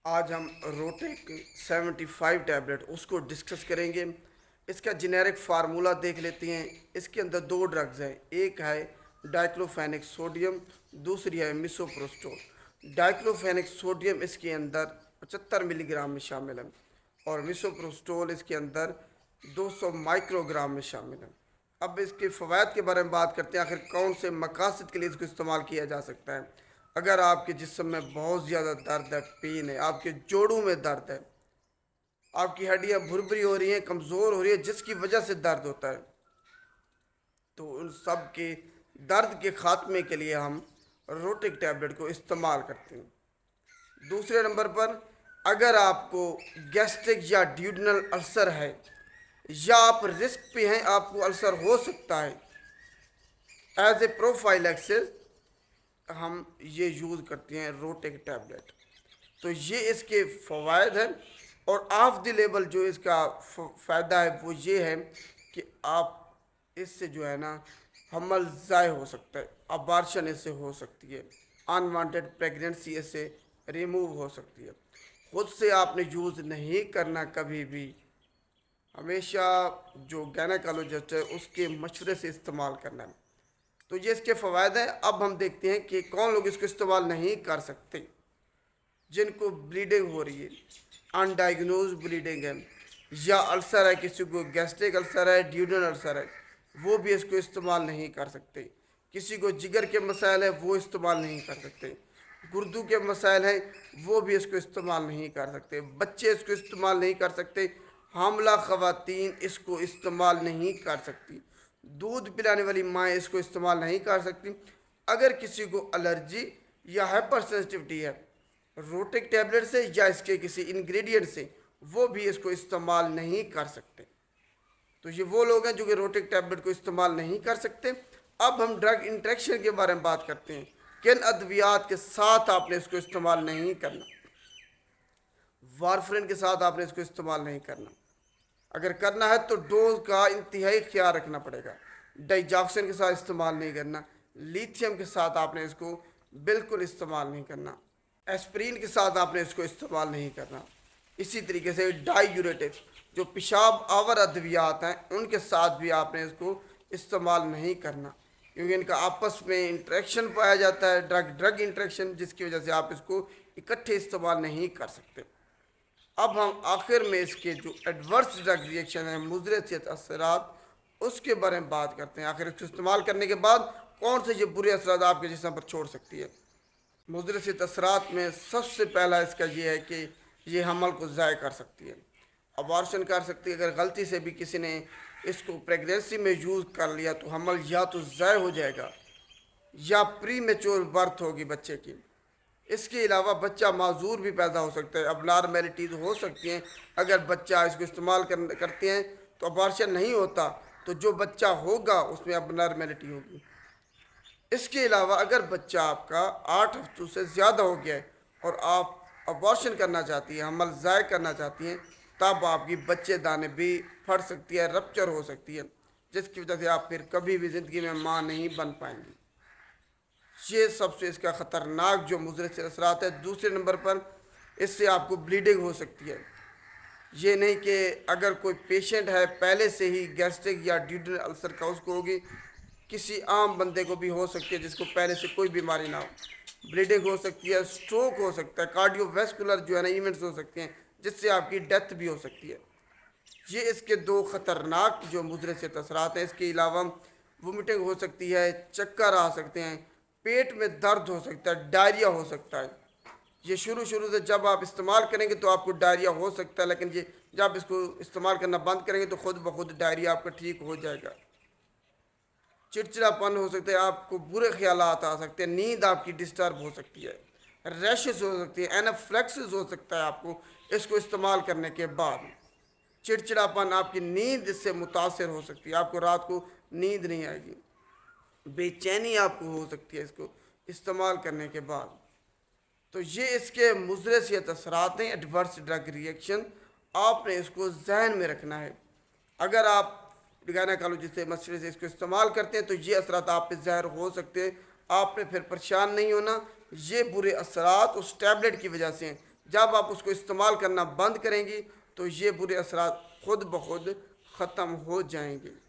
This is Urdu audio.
آج ہم روٹیک 75 ٹیبلٹ اس کو ڈسکس کریں گے۔ اس کا جنیرک فارمولا دیکھ لیتے ہیں۔ اس کے اندر دو ڈرگز ہیں، ایک ہے ڈائکلوفینک سوڈیم، دوسری ہے میسوپروسٹول۔ ڈائکلوفینک سوڈیم اس کے اندر 75 ملی گرام میں شامل ہے اور میسوپروسٹول اس کے اندر 200 مائکرو گرام میں شامل ہے۔ اب اس کے فوائد کے بارے میں بات کرتے ہیں، آخر کون سے مقاصد کے لیے اس کو استعمال کیا جا سکتا ہے۔ اگر آپ کے جسم میں بہت زیادہ درد ہے، پین ہے، آپ کے جوڑوں میں درد ہے، آپ کی ہڈیاں بھربری ہو رہی ہیں، کمزور ہو رہی ہے، جس کی وجہ سے درد ہوتا ہے، تو ان سب کے درد کے خاتمے کے لیے ہم روٹک ٹیبلٹ کو استعمال کرتے ہیں۔ دوسرے نمبر پر اگر آپ کو گیسٹرک یا ڈیوڈنل السر ہے یا آپ رسک پہ ہیں، آپ کو السر ہو سکتا ہے، ایز اے پروفائلیکسس ہم یہ یوز کرتے ہیں روٹک ٹیبلٹ۔ تو یہ اس کے فوائد ہیں، اور آف دی لیبل جو اس کا فائدہ ہے وہ یہ ہے کہ آپ اس سے جو ہے نا حمل ضائع ہو سکتا ہے، ابارشن اس سے ہو سکتی ہے، انوانٹیڈ پریگننسی اس سے ریموو ہو سکتی ہے۔ خود سے آپ نے یوز نہیں کرنا کبھی بھی، ہمیشہ جو گائنیکالوجسٹ ہے اس کے مشورے سے استعمال کرنا ہے۔ تو یہ اس کے فوائد ہیں۔ اب ہم دیکھتے ہیں کہ کون لوگ اس کو استعمال نہیں کر سکتے۔ جن کو بلیڈنگ ہو رہی ہے، ان ڈائگنوز بلیڈنگ ہے، یا السر ہے، کسی کو گیسٹرک السر ہے، ڈیوڈنل السر ہے، وہ بھی اس کو استعمال نہیں کر سکتے۔ کسی کو جگر کے مسائل ہے، وہ استعمال نہیں کر سکتے۔ گردوں کے مسائل ہیں، وہ بھی اس کو استعمال نہیں کر سکتے۔ بچے اس کو استعمال نہیں کر سکتے۔ حاملہ خواتین اس کو استعمال نہیں کر سکتی۔ دودھ پلانے والی مائیں اس کو استعمال نہیں کر سکتی۔ اگر کسی کو الرجی یا ہائپر سینسٹیوٹی ہے روٹک ٹیبلٹ سے یا اس کے کسی انگریڈینٹ سے، وہ بھی اس کو استعمال نہیں کر سکتے۔ تو یہ وہ لوگ ہیں جو کہ روٹک ٹیبلٹ کو استعمال نہیں کر سکتے۔ اب ہم ڈرگ انٹریکشن کے بارے میں بات کرتے ہیں، کن ادویات کے ساتھ آپ نے اس کو استعمال نہیں کرنا۔ وارفرین کے ساتھ آپ نے اس کو استعمال نہیں کرنا۔ اگر کرنا ہے تو ڈوز کا انتہائی خیال رکھنا پڑے گا۔ ڈائجاکسن کے ساتھ استعمال نہیں کرنا۔ لیتھیم کے ساتھ آپ نے اس کو بالکل استعمال نہیں کرنا۔ ایسپرین کے ساتھ آپ نے اس کو استعمال نہیں کرنا۔ اسی طریقے سے ڈائی یوریٹکس جو پیشاب آور ادویات ہیں، ان کے ساتھ بھی آپ نے اس کو استعمال نہیں کرنا، کیونکہ ان کا آپس میں انٹریکشن پایا جاتا ہے، ڈرگ انٹریکشن، جس کی وجہ سے آپ اس کو اکٹھے استعمال نہیں کر سکتے۔ اب ہم آخر میں اس کے جو ایڈورس ڈرگ ریئیکشن ہیں، مضر صحت اثرات، اس کے بارے میں بات کرتے ہیں۔ آخر اس کو استعمال کرنے کے بعد کون سے یہ برے اثرات آپ کے جسم پر چھوڑ سکتی ہے۔ مضر صحت اثرات میں سب سے پہلا اس کا یہ ہے کہ یہ حمل کو ضائع کر سکتی ہے، ابارشن کر سکتی ہے۔ اگر غلطی سے بھی کسی نے اس کو پریگنینسی میں یوز کر لیا تو حمل یا تو ضائع ہو جائے گا یا پری میچور برتھ ہوگی بچے کی۔ اس کے علاوہ بچہ معذور بھی پیدا ہو سکتا ہے، اب نارمیلٹیز ہو سکتی ہیں۔ اگر بچہ اس کو استعمال کرتے ہیں تو ابارشن نہیں ہوتا، تو جو بچہ ہوگا اس میں اب نارمیلٹی ہوگی۔ اس کے علاوہ اگر بچہ آپ کا 8 ہفتوں سے زیادہ ہو گیا ہے اور آپ ابارشن کرنا چاہتی ہیں، حمل ضائع کرنا چاہتی ہیں، تب آپ کی بچے دانے بھی پھٹ سکتی ہے، رپچر ہو سکتی ہے، جس کی وجہ سے آپ پھر کبھی بھی زندگی میں ماں نہیں بن پائیں گی۔ یہ سب سے اس کا خطرناک جو مضر سے اثرات ہے۔ دوسرے نمبر پر اس سے آپ کو بلیڈنگ ہو سکتی ہے۔ یہ نہیں کہ اگر کوئی پیشنٹ ہے پہلے سے ہی گیسٹرک یا ڈیوڈنل السر کا، اس کو ہوگی، کسی عام بندے کو بھی ہو سکتی ہے جس کو پہلے سے کوئی بیماری نہ ہو۔ بلیڈنگ ہو سکتی ہے، سٹروک ہو سکتا ہے، کارڈیو ویسکولر جو ہے نا ایونٹس ہو سکتے ہیں، جس سے آپ کی ڈیتھ بھی ہو سکتی ہے۔ یہ اس کے دو خطرناک جو مضر صحت اثرات ہیں۔ اس کے علاوہ وومٹنگ ہو سکتی ہے، چکر آ سکتے ہیں، پیٹ میں درد ہو سکتا ہے، ڈائریا ہو سکتا ہے۔ یہ شروع سے جب آپ استعمال کریں گے تو آپ کو ڈائریا ہو سکتا ہے، لیکن یہ جب اس کو استعمال کرنا بند کریں گے تو خود بخود ڈائریا آپ کا ٹھیک ہو جائے گا۔ چڑچڑا پن ہو سکتا ہے، آپ کو برے خیالات آ سکتے ہیں، نیند آپ کی ڈسٹرب ہو سکتی ہے، ریشز ہو سکتی ہے، اینافلیکسس ہو سکتا ہے آپ کو اس کو استعمال کرنے کے بعد۔ چڑچڑا پن، آپ کی نیند اس سے متاثر ہو سکتی ہے، آپ کو رات کو نیند نہیں آئے گی، بے چینی آپ کو ہو سکتی ہے اس کو استعمال کرنے کے بعد۔ تو یہ اس کے مضر صحت اثرات ہیں، ایڈورس ڈرگ ریئیکشن۔ آپ نے اس کو ذہن میں رکھنا ہے۔ اگر آپ گائنیکالوجسٹ سے مشورے سے اس کو استعمال کرتے ہیں تو یہ اثرات آپ پہ ظاہر ہو سکتے ہیں۔ آپ نے پھر پریشان نہیں ہونا۔ یہ برے اثرات اس ٹیبلٹ کی وجہ سے ہیں جب آپ اس کو استعمال کرنا بند کریں گی تو یہ برے اثرات خود بخود ختم ہو جائیں گے۔